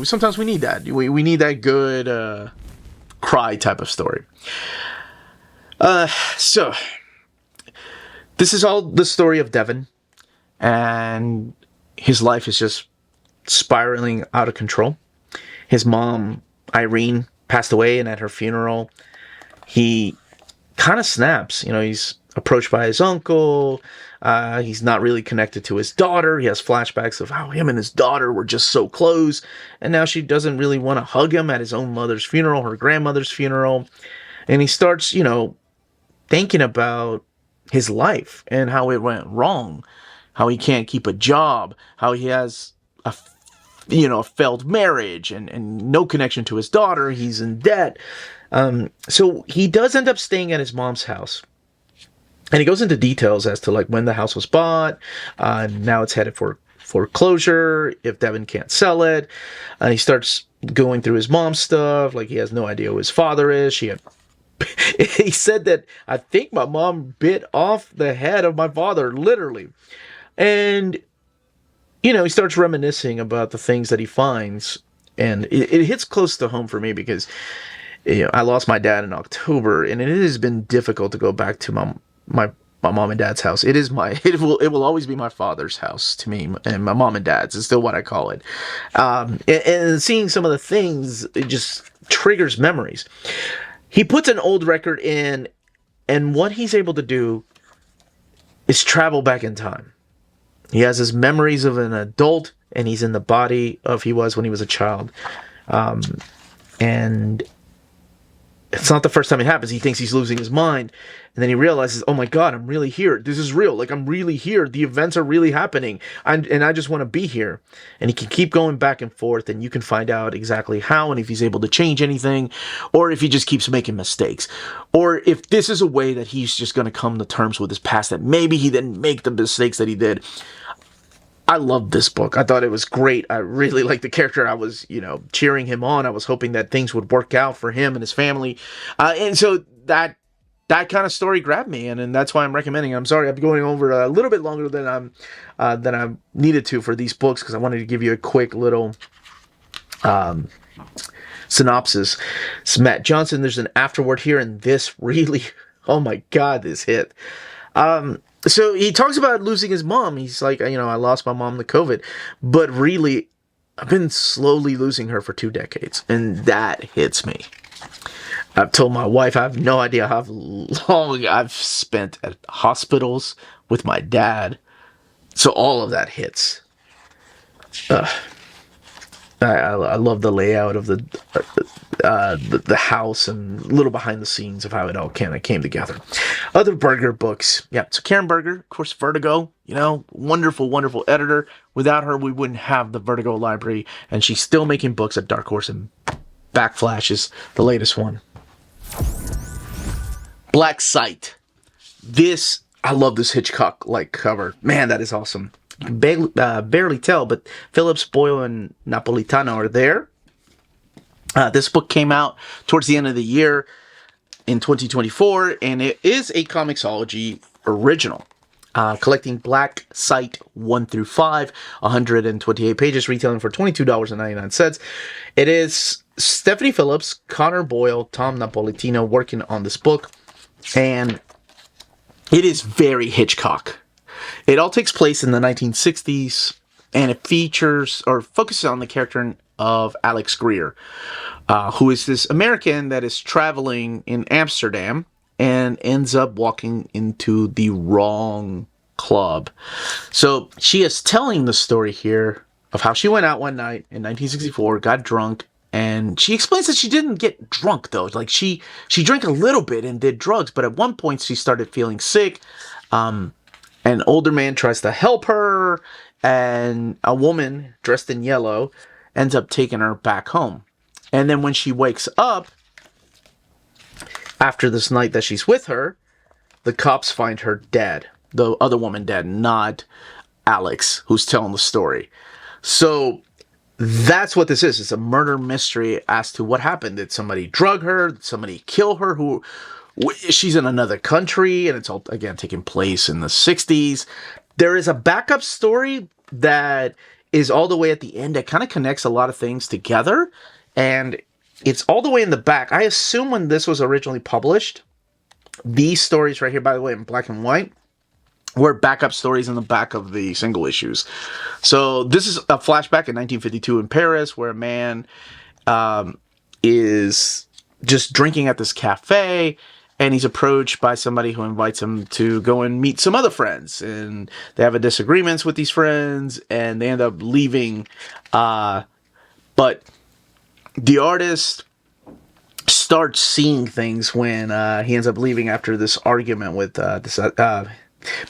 sometimes we need that. We need that good cry type of story. So this is all the story of Devin, and his life is just spiraling out of control. His mom, Irene, passed away, and at her funeral, he kind of snaps. He's approached by his uncle. He's not really connected to his daughter. He has flashbacks of how him and his daughter were just so close, and now she doesn't really want to hug him at his own mother's funeral, her grandmother's funeral. And he starts, thinking about his life and how it went wrong, how he can't keep a job, how he has a failed marriage and no connection to his daughter. He's in debt. So he does end up staying at his mom's house. And he goes into details as to when the house was bought. Now it's headed for foreclosure if Devin can't sell it. He starts going through his mom's stuff. He has no idea who his father is. He said that, I think my mom bit off the head of my father, literally. And, he starts reminiscing about the things that he finds. And it hits close to home for me because, I lost my dad in October, and it has been difficult to go back to my mom and dad's house. It will always be my father's house to me, and my mom and dad's is still what I call it. And seeing some of the things, it just triggers memories. He puts an old record in, and what he's able to do is travel back in time. He has his memories of an adult, and he's in the body of he was when he was a child. And it's not the first time it happens. He thinks he's losing his mind, and then he realizes, oh my God, I'm really here. This is real. I'm really here. The events are really happening, and I just want to be here. And he can keep going back and forth, and you can find out exactly how, and if he's able to change anything, or if he just keeps making mistakes, or if this is a way that he's just going to come to terms with his past, that maybe he didn't make the mistakes that he did. I loved this book. I thought it was great. I really liked the character. I was, cheering him on. I was hoping that things would work out for him and his family. And so that kind of story grabbed me, and that's why I'm recommending it. I'm sorry, I'm going over a little bit longer than I needed to for these books, because I wanted to give you a quick little synopsis. It's Matt Johnson. There's an afterword here, and this really, oh my God, this hit. So he talks about losing his mom. He's like, I lost my mom to COVID, but really, I've been slowly losing her for 2 decades, and that hits me. I've told my wife I have no idea how long I've spent at hospitals with my dad. So all of that hits. I love the layout of the house and a little behind the scenes of how it all kind of came together. Other Berger books. Yeah, so Karen Berger, of course, Vertigo, wonderful, wonderful editor. Without her, we wouldn't have the Vertigo library, and she's still making books at Dark Horse, and Backflash is the latest one. Black Sight. I love this Hitchcock-like cover. Man, that is awesome. You can barely tell, but Phillips, Boyle, and Napolitano are there. This book came out towards the end of the year in 2024, and it is a Comixology original. Collecting Black Sight 1 through 5, 128 pages, retailing for $22.99. It is Stephanie Phillips, Connor Boyle, Tom Napolitano working on this book, and it is very Hitchcock. It all takes place in the 1960s, and it features or focuses on the character of Alex Greer, who is this American that is traveling in Amsterdam and ends up walking into the wrong club. So she is telling the story here of how she went out one night in 1964, got drunk, and she explains that she didn't get drunk, though. Like, she drank a little bit and did drugs, but at one point she started feeling sick. An older man tries to help her, and a woman dressed in yellow ends up taking her back home. And then when she wakes up, after this night that she's with her, the cops find her dead. The other woman dead, not Alex, who's telling the story. So that's what this is. It's a murder mystery as to what happened. Did somebody drug her? Did somebody kill her? She's in another country, and it's all, again, taking place in the 60s. There is a backup story that is all the way at the end that kind of connects a lot of things together, and it's all the way in the back. I assume when this was originally published, these stories right here, by the way, in black and white, were backup stories in the back of the single issues. So this is a flashback in 1952 in Paris, where a man is just drinking at this cafe, and he's approached by somebody who invites him to go and meet some other friends. And they have a disagreements with these friends, and they end up leaving. But the artist starts seeing things when he ends up leaving after this argument with this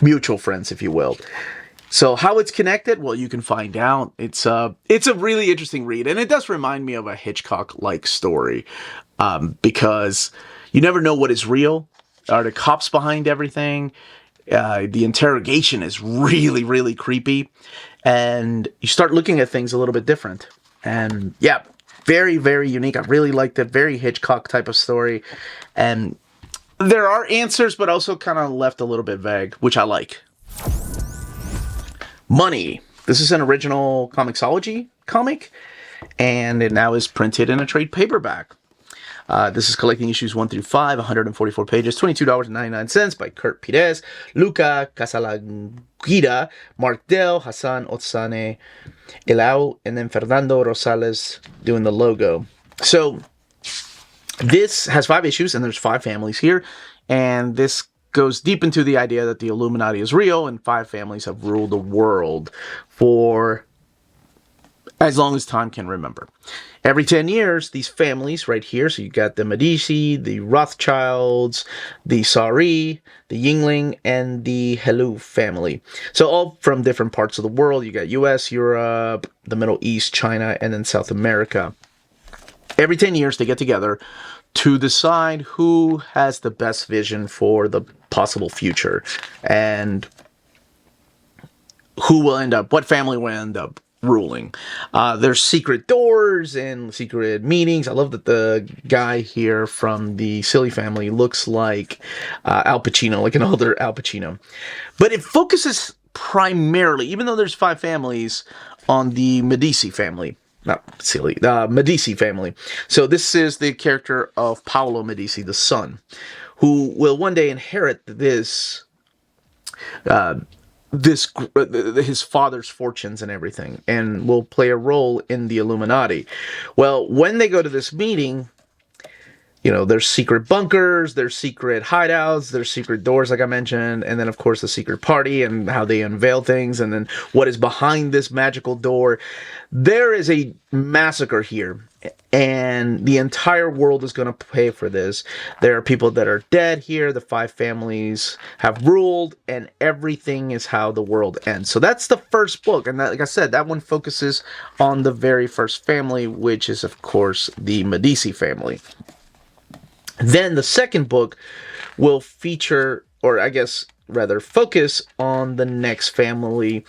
mutual friends, if you will. So how it's connected? Well, you can find out. It's a really interesting read, and it does remind me of a Hitchcock-like story, because you never know what is real. Are the cops behind everything? The interrogation is really, really creepy, and you start looking at things a little bit different. And yeah, very, very unique. I really liked it. Very Hitchcock type of story, and there are answers, but also kind of left a little bit vague, which I like. Money. This is an original Comixology comic, and it now is printed in a trade paperback. This is collecting issues 1 through 5, 144 pages, $22.99 by Kurt Pires, Luca Casalanguida, Mark Dell, Hassan Otsane, Elau, and then Fernando Rosales doing the logo. So this has 5 issues, and there's 5 families here, and this goes deep into the idea that the Illuminati is real, and 5 families have ruled the world for as long as time can remember. Every 10 years, these families right here, so you got the Medici, the Rothschilds, the Saari, the Yingling, and the Helou family. So all from different parts of the world. You got US, Europe, the Middle East, China, and then South America. Every 10 years, they get together to decide who has the best vision for the possible future, and who will end up, what family will end up ruling. There's secret doors and secret meetings. I love that the guy here from the Silly family looks like Al Pacino, like an older Al Pacino. But it focuses primarily, even though there's 5 families, on the Medici family. Not silly, the Medici family. So this is the character of Paolo Medici, the son, who will one day inherit this his father's fortunes and everything, and will play a role in the Illuminati. Well, when they go to this meeting, you know, there's secret bunkers, there's secret hideouts, there's secret doors, like I mentioned, and then, of course, the secret party and how they unveil things, and then what is behind this magical door. There is a massacre here, and the entire world is going to pay for this. There are people that are dead here. The 5 families have ruled, and everything is how the world ends. So that's the first book, and that, like I said, that one focuses on the very first family, which is, of course, the Medici family. Then the second book will feature, or I guess rather focus on the next family,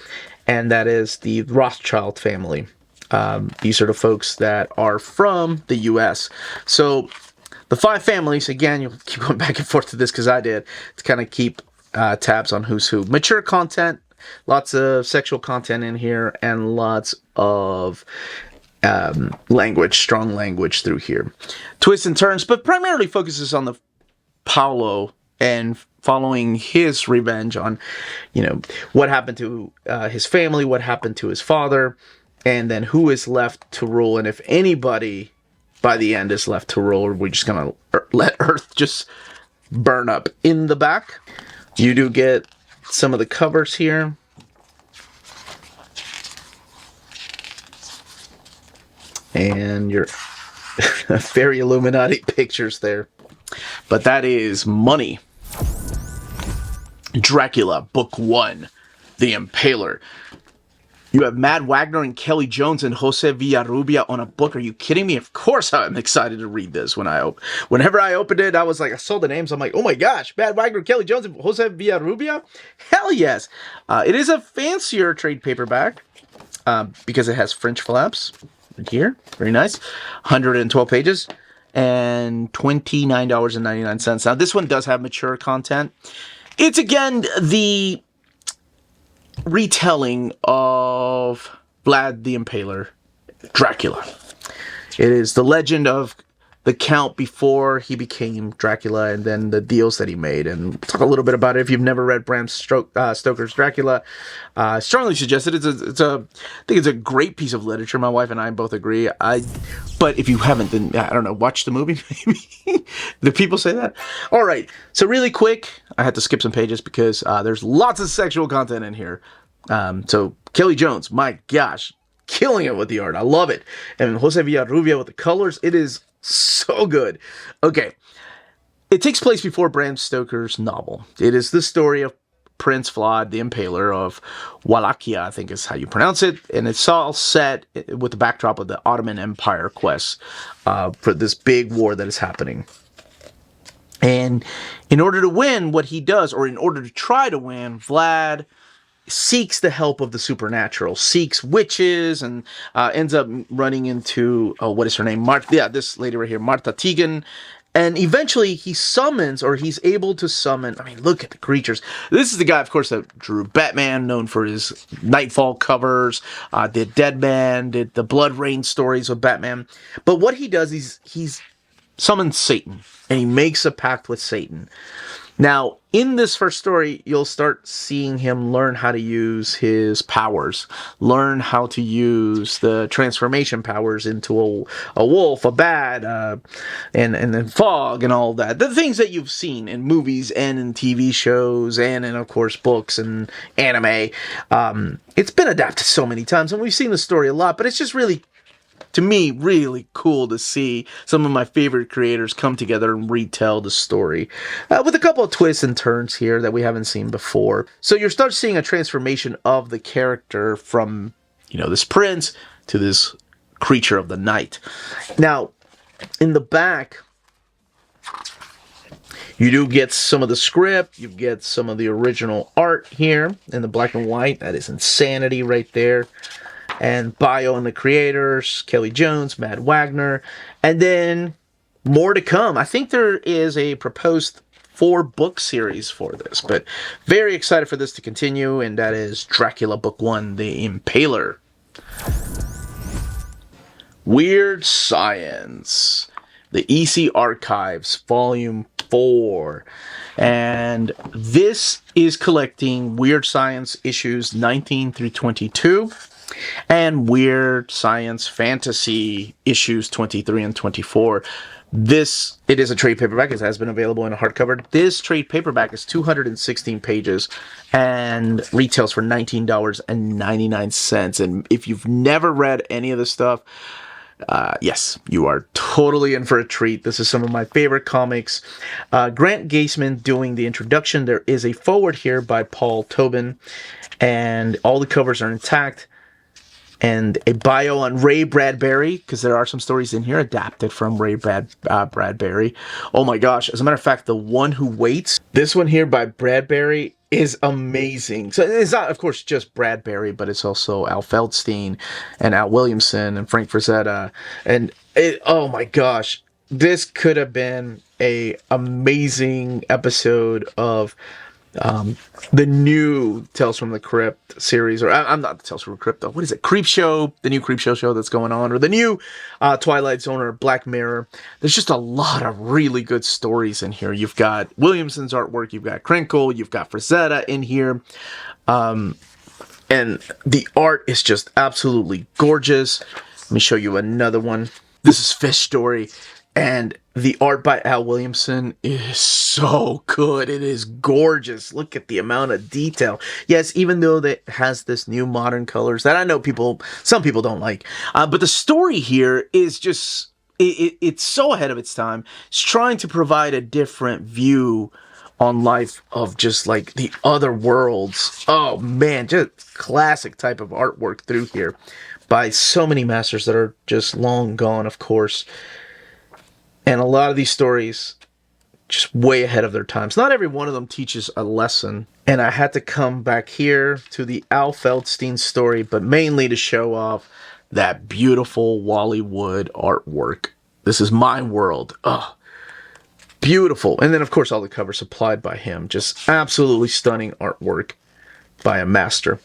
and that is the Rothschild family. These are the folks that are from the U.S. So the 5 families, again, you'll keep going back and forth to this because I did, to kind of keep tabs on who's who. Mature content, lots of sexual content in here, and lots of language, strong language through here. Twists and turns, but primarily focuses on the Paolo and following his revenge on, you know, what happened to his family, what happened to his father, and then who is left to rule, and if anybody by the end is left to rule, we're just gonna let Earth just burn up. In the back, you do get some of the covers here. And your very Illuminati pictures there. But that is Money. Dracula, Book 1, The Impaler. You have Mad Wagner and Kelly Jones and Jose Villarrubia on a book. Are you kidding me? Of course I'm excited to read this. Whenever I opened it, I saw the names. I'm like, oh my gosh, Mad Wagner, Kelly Jones, and Jose Villarrubia? Hell yes. It is a fancier trade paperback because it has French flaps. Here, very nice, 112 pages and $29.99. Now this one does have mature content. It's again the retelling of Vlad the Impaler, Dracula. It is the legend of the Count before he became Dracula, and then the deals that he made. And we'll talk a little bit about it. If you've never read Bram Stoker's Dracula, I strongly suggest it. I think it's a great piece of literature. My wife and I both agree. But if you haven't, then I don't know, watch the movie maybe. Do people say that? All right. So really quick, I had to skip some pages because there's lots of sexual content in here. So Kelly Jones, my gosh, killing it with the art. I love it. And Jose Villarrubia with the colors, it is so good. Okay. It takes place before Bram Stoker's novel. It is the story of Prince Vlad the Impaler of Wallachia, I think is how you pronounce it. And it's all set with the backdrop of the Ottoman Empire quest for this big war that is happening. And in order to win what he does, or in order to try to win, Vlad seeks the help of the supernatural, seeks witches, and ends up running into, what is her name? This lady right here, Marta Tegan. And eventually he summons, or he's able to summon, I mean, look at the creatures. This is the guy, of course, that drew Batman, known for his Nightfall covers, did Deadman, did the Blood Rain stories of Batman. But what he does is he's summons Satan, and he makes a pact with Satan. Now, in this first story, you'll start seeing him learn how to use his powers, learn how to use the transformation powers into a wolf, a bat, and then fog and all that. The things that you've seen in movies and in TV shows and in, of course, books and anime. It's been adapted so many times, and we've seen the story a lot, but it's just really, to me, really cool to see some of my favorite creators come together and retell the story with a couple of twists and turns here that we haven't seen before. So you'll start seeing a transformation of the character from, this prince to this creature of the night. Now, in the back, you do get some of the script, you get some of the original art here in the black and white. That is insanity right there. And bio on the creators, Kelly Jones, Mad Wagner, and then more to come. I think there is a proposed 4-book series for this, but very excited for this to continue, and that is Dracula Book 1, The Impaler. Weird Science, the EC Archives, Volume 4. And this is collecting Weird Science issues 19 through 22 and Weird Science Fantasy issues 23 and 24. It is a trade paperback. It has been available in a hardcover. This trade paperback is 216 pages and retails for $19.99. And if you've never read any of this stuff, yes, you are totally in for a treat. This is some of my favorite comics. Grant Gaisman doing the introduction. There is a foreword here by Paul Tobin, and all the covers are intact. And a bio on Ray Bradbury, because there are some stories in here adapted from Ray Bradbury. Oh my gosh. As a matter of fact, The One Who Waits, this one here by Bradbury is amazing. So it's not, of course, just Bradbury, but it's also Al Feldstein and Al Williamson and Frank Frazetta. And oh my gosh, this could have been a amazing episode of the new Tales from the Crypt series, or I'm not the Tales from the Crypt though. What is it? Creep Show, the new Creep Show that's going on, or the new Twilight Zone or Black Mirror. There's just a lot of really good stories in here. You've got Williamson's artwork, you've got Krinkle, you've got Frazetta in here, and the art is just absolutely gorgeous. Let me show you another one. This is Fish Story. And the art by Al Williamson is so good. It is gorgeous. Look at the amount of detail. Yes, even though it has this new modern colors that I know some people don't like. But the story here is just, it's so ahead of its time. It's trying to provide a different view on life of just like the other worlds. Oh man, just classic type of artwork through here by so many masters that are just long gone, of course. And a lot of these stories just way ahead of their times. Not every one of them teaches a lesson. And I had to come back here to the Al Feldstein story, but mainly to show off that beautiful Wally Wood artwork. This is my world. Oh, beautiful. And then, of course, all the covers supplied by him. Just absolutely stunning artwork by a master.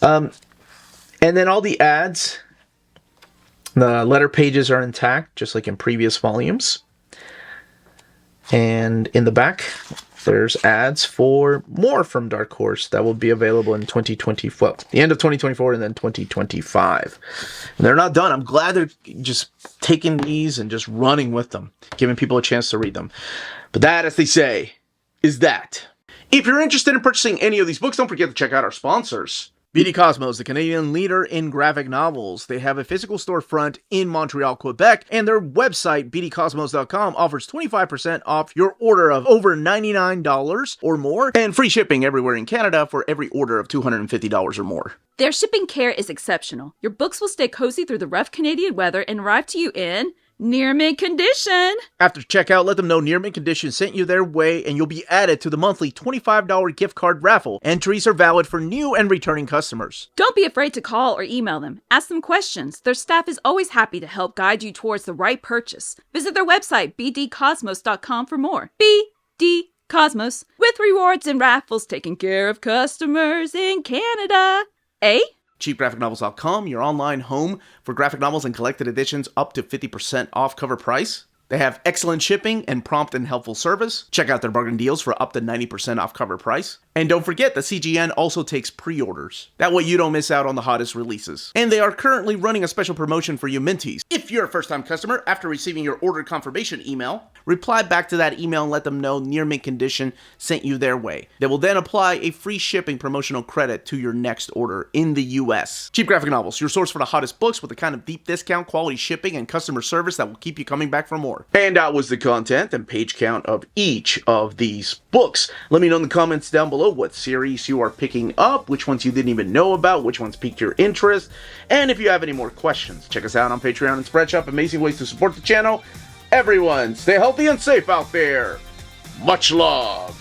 And then all the ads. The letter pages are intact, just like in previous volumes. And in the back, there's ads for more from Dark Horse that will be available in 2024, well, the end of 2024 and then 2025. And they're not done. I'm glad they're just taking these and just running with them, giving people a chance to read them. But that, as they say, is that. If you're interested in purchasing any of these books, don't forget to check out our sponsors. BD Cosmos, the Canadian leader in graphic novels. They have a physical storefront in Montreal, Quebec, and their website, bdcosmos.com, offers 25% off your order of over $99 or more, and free shipping everywhere in Canada for every order of $250 or more. Their shipping care is exceptional. Your books will stay cozy through the rough Canadian weather and arrive to you in near mint condition. After checkout, let them know Near Mint Condition sent you their way, and you'll be added to the monthly $25 gift card raffle. Entries are valid for new and returning customers. Don't be afraid to call or email them. Ask them questions. Their staff is always happy to help guide you towards the right purchase. Visit their website, bdcosmos.com, for more. BD Cosmos, with rewards and raffles taking care of customers in Canada. Eh? CheapGraphicNovels.com, your online home for graphic novels and collected editions up to 50% off cover price. They have excellent shipping and prompt and helpful service. Check out their bargain deals for up to 90% off cover price. And don't forget that CGN also takes pre-orders. That way you don't miss out on the hottest releases. And they are currently running a special promotion for you Minties. If you're a first-time customer, after receiving your order confirmation email, reply back to that email and let them know Near Mint Condition sent you their way. They will then apply a free shipping promotional credit to your next order in the US. Cheap Graphic Novels, your source for the hottest books with the kind of deep discount, quality shipping, and customer service that will keep you coming back for more. And that was the content and page count of each of these books. Let me know in the comments down below what series you are picking up, which ones you didn't even know about, which ones piqued your interest, and if you have any more questions. Check us out on Patreon and Spreadshop, amazing ways to support the channel. Everyone, stay healthy and safe out there. Much love.